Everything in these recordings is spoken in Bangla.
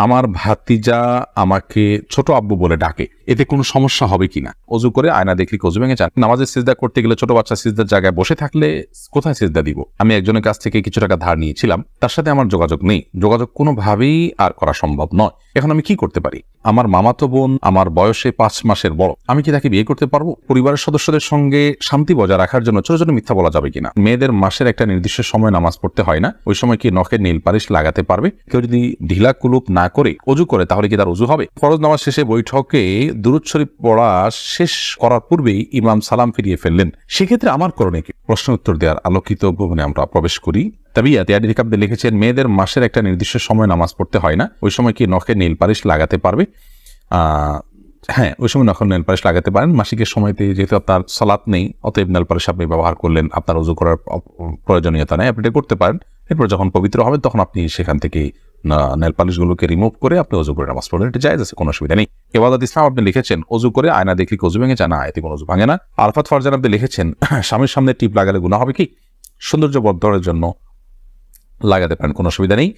আমার ভাতিজা আমাকে ছোট আব্বু বলে ডাকে, এতে কোনো সমস্যা হবে কিনা? অজু করে আয়না দেখলে অজু ভেঙে যান। নামাজের সিজদা করতে গেলে ছোট বাচ্চা সিজদার জায়গায় বসে থাকলে কোথায় সিজদা দিব? আমি একজনের কাছ থেকে কিছু টাকা ধার নিয়েছিলাম, তার সাথে আমার যোগাযোগ নেই, যোগাযোগ কোনোভাবেই আর করা সম্ভব নয়। এখন আমি কি করতে পারি? আমার মামাতো বোন আমার বয়সে 5 মাসের বড়, আমি কি তাকে বিয়ে করতে পারবো? পরিবারের সদস্যদের সঙ্গে শান্তি বজায় রাখার জন্য ছোট ছোট মিথ্যা বলা যাবে কিনা? মেয়েদের মাসের একটা নির্দিষ্ট সময় নামাজ পড়তে হয় না, ওই সময় কি নখের নীল পালিশ লাগাতে পারবে? কেউ যদি ঢিলা কুলুপ না করে অজু করে তাহলে কি তার অজু হবে? ফরজ নামাজ শেষে বৈঠকে দুরূদ শরীফ পড়া শেষ করার পূর্বেই ইমাম সালাম ফিরিয়ে ফেললেন, সেক্ষেত্রে আমার করণীয় কি? প্রশ্ন উত্তর দেওয়ার আলোকিত ভবনে আমরা প্রবেশ করি। তাবিয়াতে লিখেছেন, মেয়েদের মাসের একটা নির্দিষ্ট সময় নামাজ পড়তে হয় না, ওই সময় কি নখের নীল পালিশ লাগাতে পারবে? হ্যাঁ, ওই সময় নখের নেল পালিশ লাগাতে পারেন। মাসিকের সময়তে যেহেতু আপনার সালাত নেই, অতএব নেল পালিশ আপনি ব্যবহার করলেন, আপনার ওযু করার প্রয়োজনীয়তা নেই, আপনি এটা করতে পারেন। এরপর যখন পবিত্র হবেন তখন আপনি সেখান থেকে নেল পালিশগুলোকে রিমুভ করে আপনি ওযু করে নামাজ পড়লেন, এটা জায়েজ আছে, কোনো অসুবিধা নেই। ইবাদত ইসলাম আপনি লিখেছেন, ওযু করে আয়না দেখলে ওযু ভেঙে যায় না, এতে কোনো ওযু ভাঙে না। আরফাত ফারজান আপনি লিখেছেন, স্বামীর সামনে টিপ লাগালে গুনাহ হবে কি? সৌন্দর্য বর্ধনের জন্য লাগাতে পারেন, কোনো অসুবিধা নেই,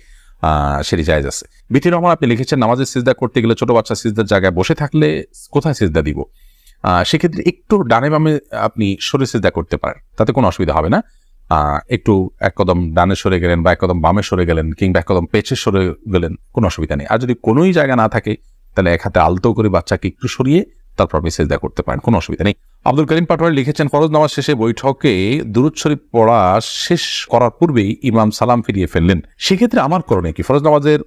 সেটি জায়েজ আছে। বিথি রহমান আপনি লিখেছেন, নামাজের সিজদা করতে গেলে ছোট বাচ্চা সিজদার জায়গায় বসে থাকলে কোথায় সিজদা দিব? সেক্ষেত্রে একটু ডানে বামে আপনি সরে সিজদা করতে পারেন, তাতে কোনো অসুবিধা হবে না। একটু এক কদম ডানে সরে গেলেন বা এক কদম বামে সরে গেলেন কিংবা এক কদম পেছে সরে গেলেন, কোনো অসুবিধা নেই। আর যদি কোনোই জায়গা না থাকে তাহলে এক হাতে আলতো করে বাচ্চাকে একটু সরিয়ে তারপর আপনি সিজদা করতে পারেন, কোনো অসুবিধা নেই। আব্দুল করিম পাটোয়ারি লিখেছেন, ফরজ নামাজ শেষে বৈঠকে দুরূদ শরীফ পড়া শেষ করার পূর্বেই ইমাম সালাম ফিরিয়ে ফেললেন, সেক্ষেত্রে আমার করণীয় কি? ফরজ নামাজের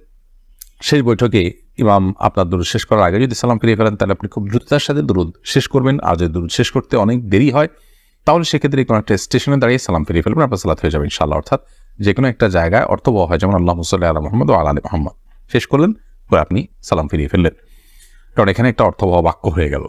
শেষ বৈঠকে ইমাম আপনার দুরূদ শেষ করার আগে যদি সালাম ফিরিয়ে ফেলেন তাহলে আপনি খুব দ্রুততার সাথে দুরূদ শেষ করবেন। আর যদি দুরূদ শেষ করতে অনেক দেরি হয় তাহলে সেক্ষেত্রে কোনো একটা স্টেশনে দাঁড়িয়ে সালাম ফিরিয়ে ফেলবেন, আপনার সালাত হয়ে যাবে ইনশাআল্লাহ। অর্থাৎ যে কোনো একটা জায়গায় অর্থবহ হয়, যেমন আল্লাহুম্মা সাল্লি আলা মুহাম্মাদ ওয়া আলা আলি মুহাম্মাদ শেষ করলেন, পরে আপনি সালাম ফিরিয়ে ফেললেন, কারণ এখানে একটা অর্থবহ বাক্য হয়ে গেল।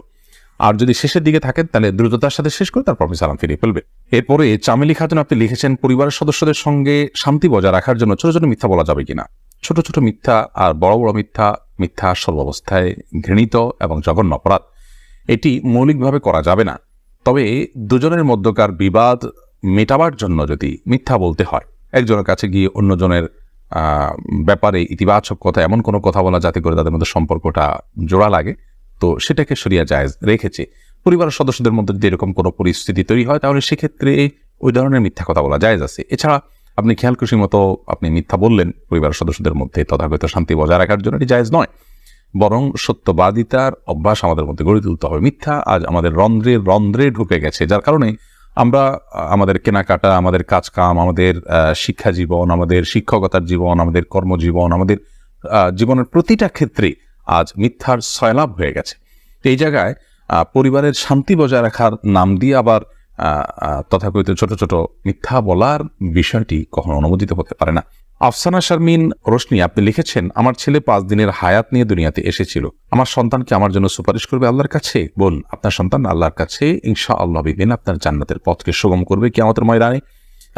আর যদি শেষের দিকে থাকেন তাহলে দ্রুততার সাথে শেষ করে তারপর আপনি সালাম ফিরিয়ে ফেলবে। এরপরে চামেলি খাতুন আপনি লিখেছেন, পরিবারের সদস্যদের সঙ্গে শান্তি বজায় রাখার জন্য ছোট ছোট মিথ্যা বলা যাবে কিনা? ছোট ছোট মিথ্যা আর বড় বড় মিথ্যা, মিথ্যা সর্বাবস্থায় ঘৃণিত এবং জঘন্য অপরাধ, এটি মৌলিকভাবে করা যাবে না। তবে দুজনের মধ্যকার বিবাদ মেটাবার জন্য যদি মিথ্যা বলতে হয়, একজনের কাছে গিয়ে অন্যজনের ব্যাপারে ইতিবাচক কথা, এমন কোনো কথা বলা যাতে করে তাদের মধ্যে সম্পর্কটা জোড়া লাগে, তো সেটাকে শরিয়া জায়েজ রেখেছে। পরিবারের সদস্যদের মধ্যে যদি এরকম কোনো পরিস্থিতি তৈরি হয় তাহলে সেক্ষেত্রে ওই ধরনের মিথ্যা কথা বলা জায়েজ আছে। এছাড়া আপনি খেয়াল খুশি মতো আপনি মিথ্যা বললেন পরিবারের সদস্যদের মধ্যে তথাগত শান্তি বজায় রাখার জন্য, এটি জায়েজ নয়। বরং সত্যবাদিতার অভ্যাস আমাদের মধ্যে গড়ে তুলতে হবে। মিথ্যা আজ আমাদের রন্ধ্রে রন্ধ্রে ঢুকে গেছে, যার কারণে আমরা আমাদের কেনাকাটা, আমাদের কাজকাম, আমাদের শিক্ষা জীবন, আমাদের শিক্ষকতার জীবন, আমাদের কর্মজীবন, আমাদের জীবনের প্রতিটা ক্ষেত্রে আজ মিথ্যার সয়লাভ হয়ে গেছে। তো এই জায়গায় পরিবারের শান্তি বজায় রাখার নাম দিয়ে আবার তথাকথিত ছোট ছোট মিথ্যা বলার বিষয়টি কখনো অনুমোদিত হতে পারে না। আফসানা শারমিন রোশনি আপনি লিখেছেন, আমার ছেলে 5 দিনের হায়াত নিয়ে দুনিয়াতে এসেছিল, আমার সন্তানকে আমার জন্য সুপারিশ করবে আল্লাহর কাছে? বল, আপনার সন্তান আল্লাহর কাছে ইনশাআল্লাহ বিদিন আপনার জান্নাতের পথকে সুগম করবে কিয়ামতের ময়দানে,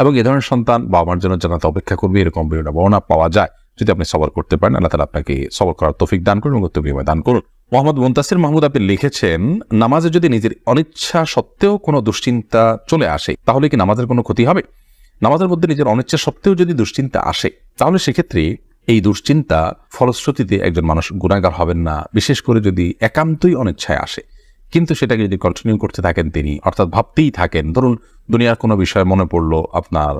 এবং এ ধরনের সন্তান বাবা মার জন্য জান্নাতে অপেক্ষা করবে, এরকম বর্ণনা পাওয়া যায়। যদি আপনি সবর করতে পারেন, আল্লাহ তাআলা আপনাকে সবর করার তৌফিক দান করুন এবং বিনিময় দান করুন। মোহাম্মদ মুনতাসির মাহমুদ আপনি লিখেছেন, নামাজে যদি নিজের অনিচ্ছা সত্ত্বেও কোনো দুশ্চিন্তা চলে আসে তাহলে কি নামাজের কোনো ক্ষতি হবে? নামাজের মধ্যে নিজের অনিচ্ছা সত্ত্বেও যদি দুশ্চিন্তা আসে তাহলে সেক্ষেত্রে এই দুশ্চিন্তা ফলশ্রুতিতে একজন মানুষ গুনাহগার হবেন না, বিশেষ করে যদি একান্তই অনিচ্ছায় আসে। কিন্তু সেটাকে যদি কন্টিনিউ করতে থাকেন তিনি, অর্থাৎ ভাবতেই থাকেন, ধরুন দুনিয়ার কোনো বিষয় মনে পড়লো আপনার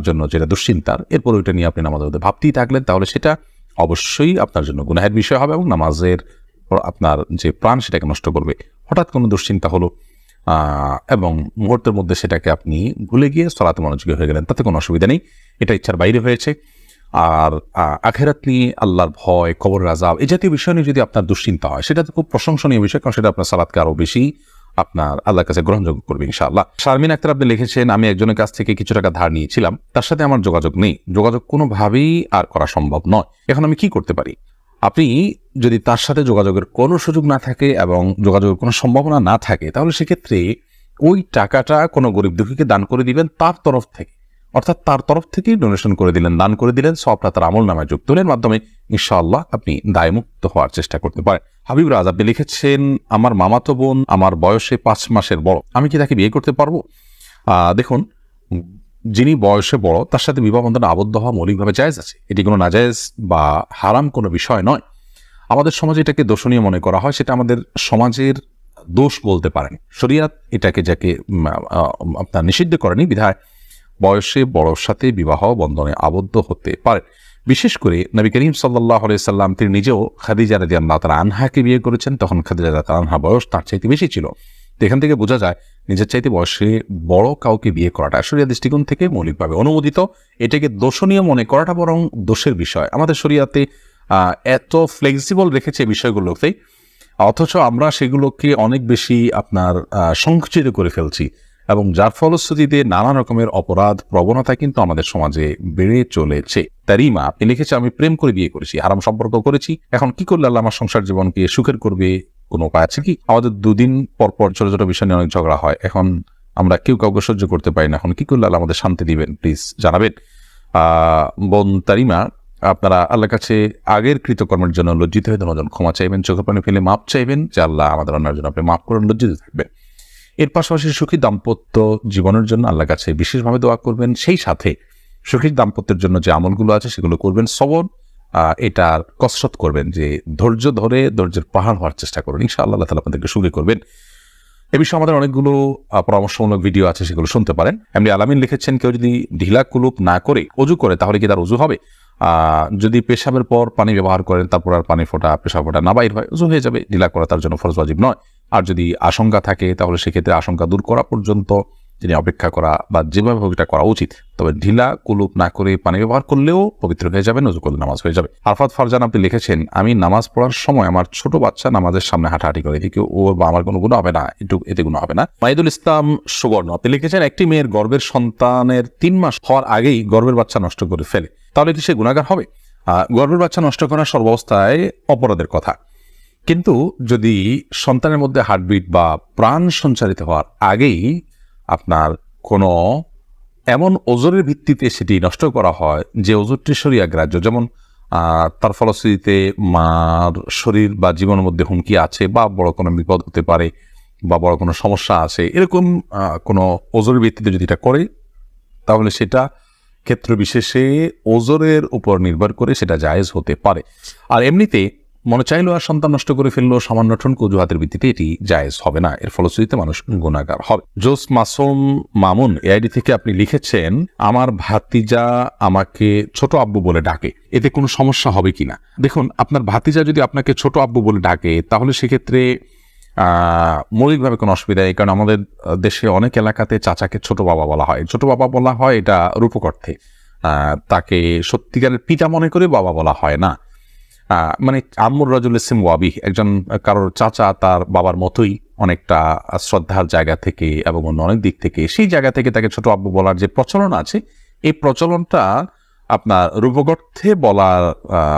জন্য যেটা দুশ্চিন্তার, এরপর ওইটা নিয়ে আপনি নামাজের মধ্যে ভাবতেই থাকলেন, তাহলে সেটা অবশ্যই আপনার জন্য গুনাহের বিষয় হবে এবং নামাজের আপনার যে প্রাণ সেটাকে নষ্ট করবে। হঠাৎ কোনো দুশ্চিন্তা হলো এবং মুহূর্তের মধ্যে সেটাকে আপনি ভুলে গিয়ে সালাতে মনোযোগী হয়ে গেলেন, তাতে কোনো অসুবিধা নেই, এটা ইচ্ছার বাইরে হয়েছে। আর আখিরাত নিয়ে, আল্লাহর ভয়, কবরের আযাব, এই জাতীয় বিষয় নিয়ে যদি আপনার দুশ্চিন্তা হয় সেটা তো খুব প্রশংসনীয় বিষয়, কারণ সেটা আপনার সালাতকে আরো বেশি আপনার আল্লাহর কাছে গ্রহণযোগ্য করবে ইনশাআল্লাহ। শারমিন আক্তার আপনি লিখেছেন, আমি একজনের কাছ থেকে কিছু টাকা ধার নিয়েছিলাম, তার সাথে আমার যোগাযোগ নেই, যোগাযোগ কোনোভাবেই আর করা সম্ভব নয়, এখন আমি কি করতে পারি? আপনি যদি তার সাথে যোগাযোগের কোনো সুযোগ না থাকে এবং যোগাযোগের কোনো সম্ভাবনা না থাকে তাহলে সেক্ষেত্রে ওই টাকাটা কোনো গরিব দুঃখীকে দান করে দিবেন তার তরফ থেকে, অর্থাৎ তার তরফ থেকেই ডোনেশন করে দিলেন, দান করে দিলেন, সবটা তার আমল নামায় যুক্ত হলেন, মাধ্যমে ইনশাআল্লাহ আপনি দায়মুক্ত হওয়ার চেষ্টা করতে পারেন। হাবিব রাজ আপনি লিখেছেন, আমার মামাতো বোন আমার বয়সে 5 মাসের বড়, আমি কি তাকে বিয়ে করতে পারবো? দেখুন, যিনি বয়সে বড় তার সাথে বিবাহ বন্ধনে আবদ্ধ হওয়া মৌলিকভাবে জায়েজ আছে, এটি কোনো নাজায়েজ বা হারাম কোনো বিষয় নয়। আমাদের সমাজে এটাকে দোষণীয় মনে করা হয়, সেটা আমাদের সমাজের দোষ বলতে পারেন। শরিয়াত এটাকে যাকে আপনার নিষিদ্ধ করেনি, বিধায় বয়সে বড়র সাথে বিবাহ বন্ধনে আবদ্ধ হতে পারে। বিশেষ করে নবী করিম সাল্লাল্লাহু আলাইহি সাল্লাম তিনি নিজেও খাদিজা রাদিয়াল্লাহু তাআলা আনহাকে বিয়ে করেছেন, তখন খাদিজা রাদিয়াল্লাহু তাআলা আনহা বয়স তার চাইতে বেশি ছিল। এখান থেকে বোঝা যায় নিজের চাইতে বয়সে বড় কাউকে বিয়ে করাটা শরিয়া দৃষ্টিকোণ থেকে মৌলিকভাবে অনুমোদিত। এটাকে দোষণীয় মনে করাটা বরং দোষের বিষয়। আমাদের শরিয়াতে এত ফ্লেক্সিবল রেখেছে বিষয়গুলোতে, অথচ আমরা সেগুলোকে অনেক বেশি আপনার সংকুচিত করে ফেলছি, এবং যার ফলশ্রুতিতে নানা রকমের অপরাধ প্রবণতা কিন্তু আমাদের সমাজে বেড়ে চলেছে। তারিমা আপনি লিখেছে, আমি প্রেম করে বিয়ে করেছি, হারাম সম্পর্ক করেছি, এখন কি করলে আল্লাহ আমার সংসার জীবনকে সুখের করবে, কোনো উপায় আছে কি? আমাদের দুদিন পর পর ছোট ছোট বিষয় নিয়ে অনেক ঝগড়া হয়, এখন আমরা কেউ কাউকে সহ্য করতে পারি না, এখন কি করলে আল্লাহ আমাদের শান্তি দিবেন, প্লিজ জানাবেন। বোন তারিমা, আপনারা আল্লাহর কাছে আগের কৃতকর্মের জন্য লজ্জিত হয়ে ধন্যবাদ ক্ষমা চাইবেন, চোখের পানি ফেলে মাপ চাইবেন যে আল্লাহ আমাদের অন্যার জন্য আপনি মাফ করেন, লজ্জিত থাকবেন। এর পাশাপাশি সুখী দাম্পত্য জীবনের জন্য আল্লাহর কাছে বিশেষভাবে দোয়া করবেন, সেই সাথে সুখী দাম্পত্যের জন্য যে আমলগুলো আছে সেগুলো করবেন। সবর এটার কসরত করবেন, যে ধৈর্য ধরে ধৈর্যের পাহাড় হওয়ার চেষ্টা করবেন, ইনশাআল্লাহ আল্লাহ তাআলা আপনাদেরকে সুখী করবেন। এ বিষয়ে আমাদের অনেকগুলো পরামর্শমূলক ভিডিও আছে, সেগুলো শুনতে পারেন। এমনি আলামিন লিখেছেন, কেউ যদি ঢিলা কুলুপ না করে অজু করে তাহলে কি তার অজু হবে? যদি পেশাবের পর পানি ব্যবহার করেন, তারপর আর পানি ফোটা পেশাব ফোটা না বাইর হয়, অজু হয়ে যাবে। ঢিলা করা তার জন্য ফরজ ওয়াজিব নয়। আর যদি আশঙ্কা থাকে তাহলে সেক্ষেত্রে আশঙ্কা দূর করা পর্যন্ত তিনি অপেক্ষা করা বা যেভাবে হোক এটা করা উচিত। তবে ঢিলা কুলুপ না করে পানি ব্যবহার করলেও পবিত্র হয়ে যাবে, অজু করলে নামাজ হয়ে যাবে। আরফাত ফারজান আপনি লিখেছেন, আমি নামাজ পড়ার সময় আমার ছোট বাচ্চা নামাজের সামনে হাঁটাহাঁটি করে, এতে ওর বা আমার কোনো গুনাহ হবে না? এতে গুনাহ হবে না? মাইদুল ইসলাম সুবর্ণ আপনি লিখেছেন, একটি মেয়ের গর্ভের সন্তানের 3 মাস হওয়ার আগেই গর্ভের বাচ্চা নষ্ট করে ফেলে, তাহলে কি সে গুনাহগার হবে? গর্ভের বাচ্চা নষ্ট করা সর্বাবস্থায় অপরাধের কথা, কিন্তু যদি সন্তানের মধ্যে হার্টবিট বা প্রাণ সঞ্চারিত হওয়ার আগেই আপনার কোনো এমন ওজরের ভিত্তিতে সেটি নষ্ট করা হয় যে ওজরটি শরিয়া গ্রাহ্য, যেমন তার ফলশ্রুতিতে মার শরীর বা জীবনের মধ্যে হুমকি আছে, বা বড় কোনো বিপদ হতে পারে, বা বড় কোনো সমস্যা আছে, এরকম কোনো ওজরের ভিত্তিতে যদি এটা করে, তাহলে সেটা ক্ষেত্র বিশেষে ওজরের উপর নির্ভর করে সেটা জায়েজ হতে পারে। আর এমনিতে মনে চাইলো আর সন্তান নষ্ট করে ফেললো সামান্য ঠনক অজুহাতের ভিত্তিতে, এটি জায়েজ হবে না, এর ফলশ্রুতিতে মানুষ গুনাহগার হবে। জোস মাসুম মামুন এআইডি থেকে আপনি লিখেছেন, আমার ভাতিজা আমাকে ছোট আব্বু বলে ডাকে, এতে কোনো সমস্যা হবে কিনা? দেখুন, আপনার ভাতিজা যদি আপনাকে ছোট আব্বু বলে ডাকে তাহলে সেক্ষেত্রে মৌলিকভাবে কোনো অসুবিধা নেই, কারণ আমাদের দেশে অনেক এলাকাতে চাচাকে ছোট বাবা বলা হয়। ছোট বাবা বলা হয় এটা রূপক অর্থে, তাকে সত্যিকারের পিতা মনে করে বাবা বলা হয় না। মানে আম্মুর রাজুল ইসিম ওয়াবি, একজন কারোর চাচা তার বাবার মতোই অনেকটা শ্রদ্ধার জায়গা থেকে এবং অন্য অনেক দিক থেকে, সেই জায়গা থেকে তাকে ছোট আব্বু বলার যে প্রচলন আছে, এই প্রচলনটা আপনার রূপক অর্থে বলা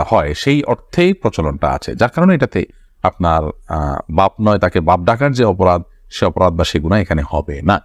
হয়, সেই অর্থেই প্রচলনটা আছে, যার কারণে এটাতে আপনার বাপ নয় তাকে বাপ ডাকার যে অপরাধ, সে অপরাধ বা সে গুনাহ এখানে হবে না।